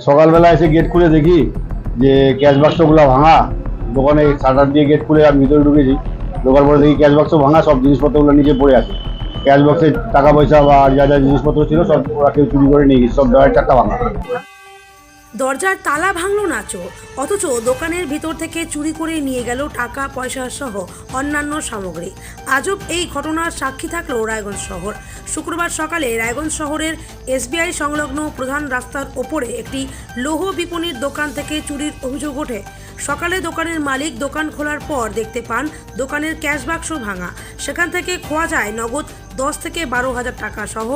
সকালবেলা এসে গেট খুলে দেখি যে ক্যাশ বাক্সগুলো ভাঙা। দোকানে শাটার দিয়ে গেট খুলে আমি ভিতরে ঢুকেছি। ঢোকার পরে দেখি ক্যাশ বাক্স ভাঙা, সব জিনিসপত্রগুলো নিচে পড়ে আছে। ক্যাশ বক্সে টাকা পয়সা বা যা যা জিনিসপত্র ছিল সব ওরা কেউ চুরি করে নিয়ে গেছে, সব ডয়ের চারটা ভাঙা। দরজার তালা ভাঙলো না চোর, অথচ দোকানের ভিতর থেকে চুরি করে নিয়ে গেল টাকা পয়সা সহ অন্যান্য সামগ্রী। আজব এই ঘটনার সাক্ষী থাকলো রায়গঞ্জ শহর। শুক্রবার সকালে রায়গঞ্জ শহরের এসবিআই সংলগ্ন প্রধান রাস্তার ওপরে একটি লৌহ বিপণীর দোকান থেকে চুরির অভিযোগ ওঠে। সকালে দোকানের মালিক দোকান খোলার পর দেখতে পান দোকানের ক্যাশ বাক্স ভাঙা। সেখান থেকে খোয়া যায় নগদ 10 থেকে 12,000 টাকা সহ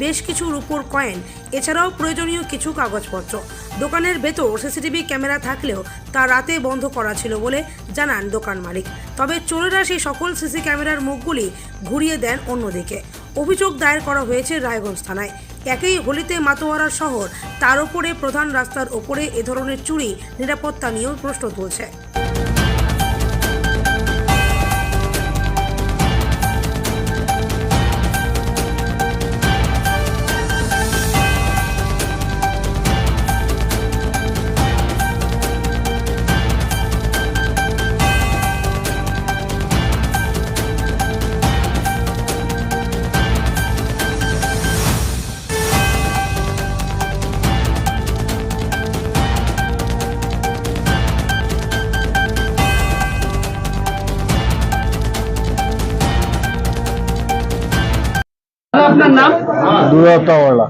বেশ কিছু রূপোর কয়েন, এছাড়াও প্রয়োজনীয় কিছু কাগজপত্র। দোকানের ভেতর সিসিটিভি ক্যামেরা থাকলেও তা রাতে বন্ধ করা ছিল বলে জানান দোকান মালিক। তবে চোরেরা সেই সকল সিসি ক্যামেরার মুখগুলি ঘুরিয়ে দেন অন্যদিকে। অভিযোগ দায়ের করা হয়েছে রায়গঞ্জ থানায়। একই হোলিতে মাতোয়ারা শহর, তার উপরে প্রধান রাস্তার ওপরে এ ধরনের চুরি নিরাপত্তা নিয়েও প্রশ্ন তুলছে। আপনার নাম? দুর্গাওয়ালা।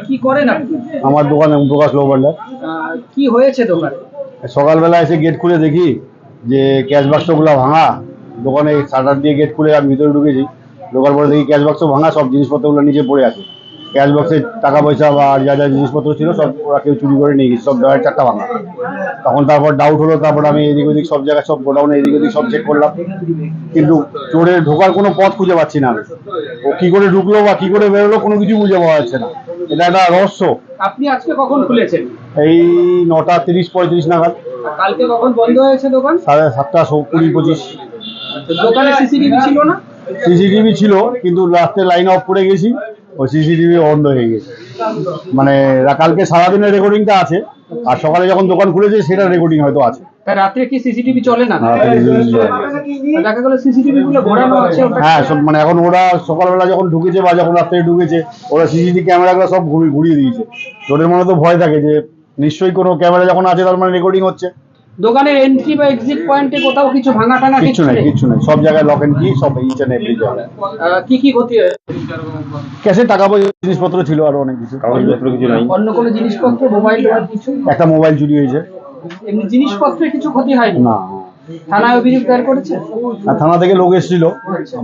কি করেন আপনি? আমার দোকানে প্রকাশ লো ভান্ডার। কি হয়েছে দোকানে? সকালবেলা এসে গেট খুলে দেখি যে ক্যাশ বাক্সগুলো ভাঙা। দোকানে শাটার দিয়ে গেট খুলে আমি ভিতরে ঢুকেছি। ঢোকার পরে দেখি ক্যাশ বাক্স ভাঙা, সব জিনিসপত্রগুলো নিচে পড়ে আছে। ক্যাশ বক্সে টাকা পয়সা বা যা যা জিনিসপত্র ছিল সব ওরা কেউ চুরি করে নিয়ে গেছে, সব ডয়ের চারটা ভাঙা। তারপর ডাউট হলো, তারপর আমি এদিক ওদিক সব জায়গায়, সব গোডাউনে এদিক ওদিক সব চেক করলাম, কিন্তু চোরের ঢোকার কোনো পথ খুঁজে পাচ্ছি না। ও কি করে ঢুকলো বা কি করে বেরোলো কোনো কিছু বুঝে পাওয়া যাচ্ছে না। এটা একটা রহস্য। আপনি আজকে কখন খুলেছেন? এই 9:30-35 নাগাদ। কালকে কখন বন্ধ হয়েছে দোকান? 7:20-25। দোকানে সিসিটিভি ছিল না? সিসিটিভি ছিল, কিন্তু রাত্রে লাইন অফ করে গেছি, ওই সিসিটিভি বন্ধ হয়ে গেছে। মানে কালকে সারাদিনের রেকর্ডিংটা আছে, আর সকালে যখন দোকান খুলেছে সেটা রেকর্ডিং হয়তো আছে। তাই রাত্রে কি সিসিটিভি চলে না? দেখা গেল সিসিটিভি গুলো ঘোরানো আছে। হ্যাঁ, সব মানে এখন ওরা সকালবেলা যখন ঢুকেছে বা যখন রাত্রে ঢুকেছে, ওরা সিসিটিভি ক্যামেরাগুলো সব ঘুরিয়ে দিয়েছে। চোরের মনে তো ভয় থাকে যে নিশ্চয়ই কোনো ক্যামেরা যখন আছে তার মানে রেকর্ডিং হচ্ছে। দোকানের এন্ট্রি বা এক্সিট পয়েন্টে কোথাও কিছু ভাঙা টাঙা কিছু নেই, কিছু নেই, সব জায়গায় লক এন্ড কি, সব ইচ এন্ড এভরি জায়গায়। কি ক্ষতি হয়েছে? ক্যাশে টাকা পয়সা জিনিসপত্র ছিল, আরো অনেক কিছু কাগজপত্র কিছু নাই। অন্য কোনো জিনিসপত্র, মোবাইল কিছু? একটা মোবাইল চুরি হয়েছে। এমনি জিনিসপত্রের কিছু ক্ষতি হয়নি? না। থানায় অভিযোগ দায়ের করেছে? থানা থেকে লোক এসেছিল,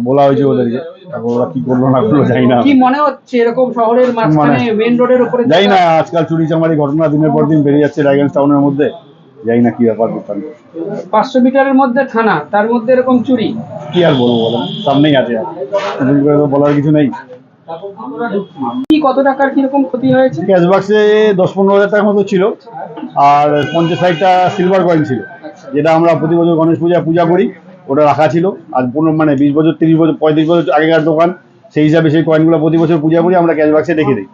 বলা হয়েছে ওদেরকে, তারপর ওরা কি করলো না করলো জানি না। কি মনে হচ্ছে এরকম শহরের মাঝখানে মেইন রোডের উপরে? জানি না, আজকাল চুরি চামারি ঘটনা দিনের পর দিন বেড়ে যাচ্ছে রায়গঞ্জ টাউনের মধ্যে। জানি না কি ব্যাপার বৃত্তান্ত। 500 মিটারের মধ্যে থানা, তার মধ্যে এরকম চুরি। কি আর বলবো বলেন, সামনেই আছে, বলার কিছু নেই। কি কত টাকার কিরকম ক্ষতি হয়েছে? ক্যাশ বাক্সে 10-15 হাজার টাকার মতো ছিল, আর 50-60টা সিলভার কয়েন ছিল, যেটা আমরা প্রতি বছর গণেশ পূজা করি, ওটা রাখা ছিল। আর মানে 20 বছর 30 বছর 35 বছর আগেকার দোকান, সেই হিসাবে সেই কয়েনগুলো প্রতি বছর পূজা করি আমরা ক্যাশ বাক্সে রেখে দিই।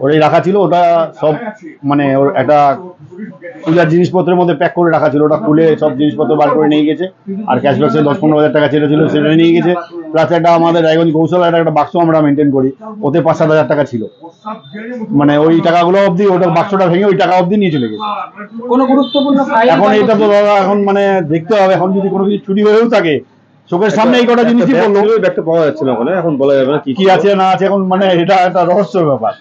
ওটাই রাখা ছিল, ওটা সব মানে ওর একটা পূজার জিনিসপত্রের মধ্যে প্যাক করে রাখা ছিল, ওটা খুলে সব জিনিসপত্র বার করে নিয়ে গেছে। আর ক্যাশ বাক্সে 10-15 হাজার টাকা ছিল সেটা নিয়ে গেছে। প্লাস একটা আমাদের রায়গঞ্জ গৌশালার একটা বাক্স আমরা মেনটেন করি, ওতে 5-7 হাজার টাকা ছিল। মানে ওই টাকাগুলো অবধি, ওটা বাক্সটা ভেঙে ওই টাকা অবধি নিয়ে চলে গেছে। কোনো গুরুত্বপূর্ণ ফাইল? এখন এটা তো দাদা এখন মানে দেখতে হবে, এখন যদি কোনো কিছু চুরি হয়েও থাকে, চোখের সামনে এই কটা জিনিসই বললো, ব্যাগটা পাওয়া যাচ্ছে না, এখন বলা যাবে না কি আছে না আছে, এখন মানে এটা একটা রহস্য ব্যাপার।